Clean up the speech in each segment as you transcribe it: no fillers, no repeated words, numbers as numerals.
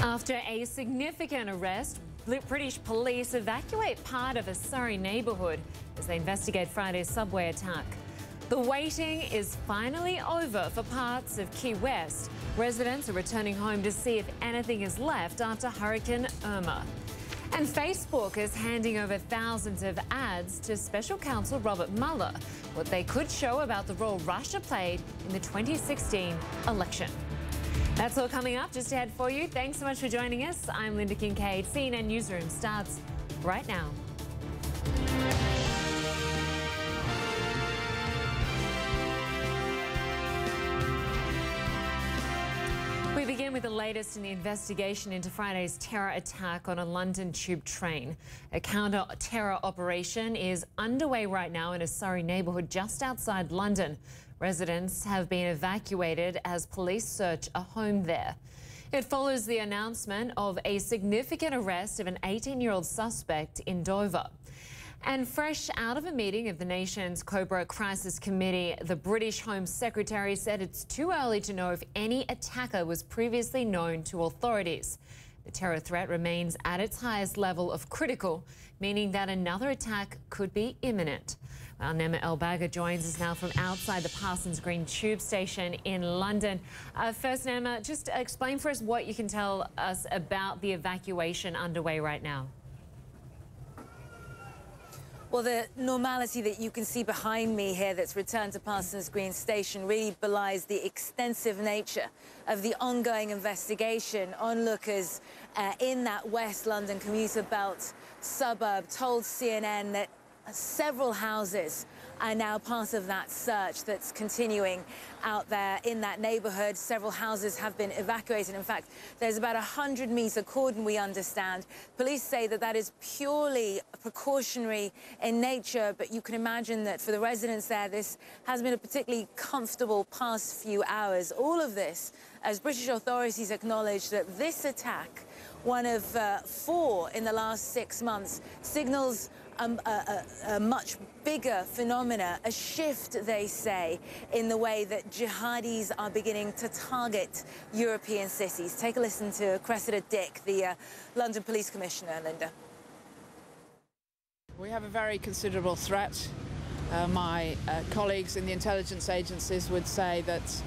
After a significant arrest, British police evacuate part of a Surrey neighbourhood as they investigate Friday's subway attack. The waiting is finally over for parts of Key West. Residents are returning home to see if anything is left after Hurricane Irma. And Facebook is handing over thousands of ads to Special Counsel Robert Mueller, what they could show about the role Russia played in the 2016 election. That's all coming up just ahead for you. Thanks so much for joining us. I'm Lynda Kinked. CNN Newsroom starts right now. We begin with the latest in the investigation into Friday's terror attack on a London tube train. A counter-terror operation is underway right now in a Surrey neighbourhood just outside London. Residents have been evacuated as police search a home there. It follows the announcement of a significant arrest of an 18-year-old suspect in Dover. And fresh out of a meeting of the nation's Cobra Crisis Committee, the British Home Secretary said it's too early to know if any attacker was previously known to authorities. The terror threat remains at its highest level of critical, meaning that another attack could be imminent. Well, Nima Elbagir joins us now from outside the Parsons Green tube station in London. First, Nima, just explain for us what you can tell us about the evacuation underway right now. Well, the normality that you can see behind me here that's returned to Parsons Green station really belies the extensive nature of the ongoing investigation. Onlookers in that West London commuter belt suburb told CNN that several houses are now part of that search that's continuing out there in that neighbourhood. Several houses have been evacuated. In fact, there's about a 100-metre cordon, we understand. Police say that that is purely precautionary in nature, but you can imagine that for the residents there, this has been a particularly comfortable past few hours. All of this as British authorities acknowledge that this attack, one of 4 in the last 6 months, signals a much bigger phenomena, a shift, they say, in the way that jihadis are beginning to target European cities. Take a listen to Cressida Dick, the London Police Commissioner, Lynda. We have a very considerable threat. My colleagues in the intelligence agencies would say that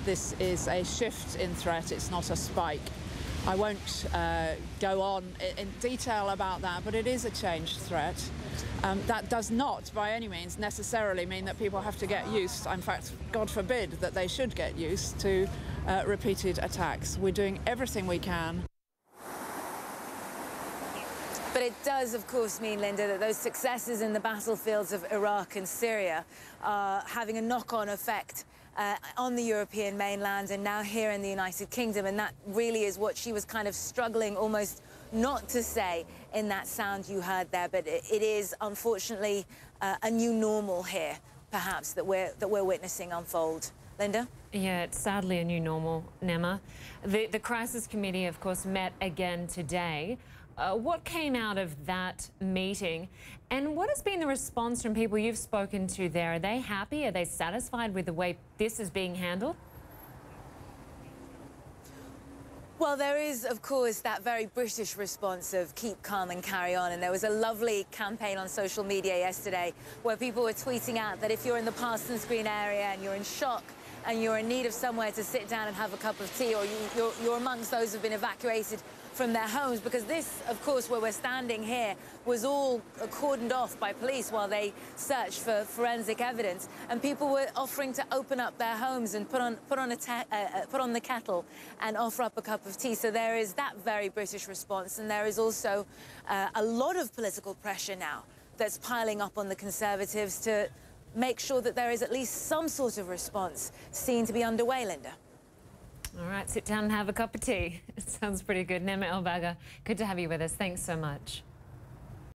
this is a shift in threat, it's not a spike. I won't go on in detail about that, but it is a changed threat. That does not, by any means, necessarily mean that people have to get used. In fact, God forbid that they should get used to repeated attacks. We're doing everything we can. But it does, of course, mean, Lynda, that those successes in the battlefields of Iraq and Syria are having a knock-on effect on the European mainland and now here in the United Kingdom, and that really is what she was kind of struggling almost not to say in that sound you heard there. But it is, unfortunately, a new normal here, perhaps, that we're witnessing unfold. Lynda? Yeah, it's sadly a new normal, Nima. The Crisis Committee, of course, met again today. What came out of that meeting, and what has been the response from people you've spoken to there? Are they happy? Are they satisfied with the way this is being handled? Well, there is, of course, that very British response of keep calm and carry on. And there was a lovely campaign on social media yesterday where people were tweeting out that if you're in the Parsons Green area and you're in shock and you're in need of somewhere to sit down and have a cup of tea, or you're amongst those who've been evacuated from their homes, because this, of course, where we're standing here, was all cordoned off by police while they searched for forensic evidence, and people were offering to open up their homes and put on the kettle and offer up a cup of tea. So there is that very British response, and there is also a lot of political pressure now that's piling up on the Conservatives to make sure that there is at least some sort of response seen to be underway, Lynda. All right, sit down and have a cup of tea. It sounds pretty good. Nima Elbagir, good to have you with us. Thanks so much.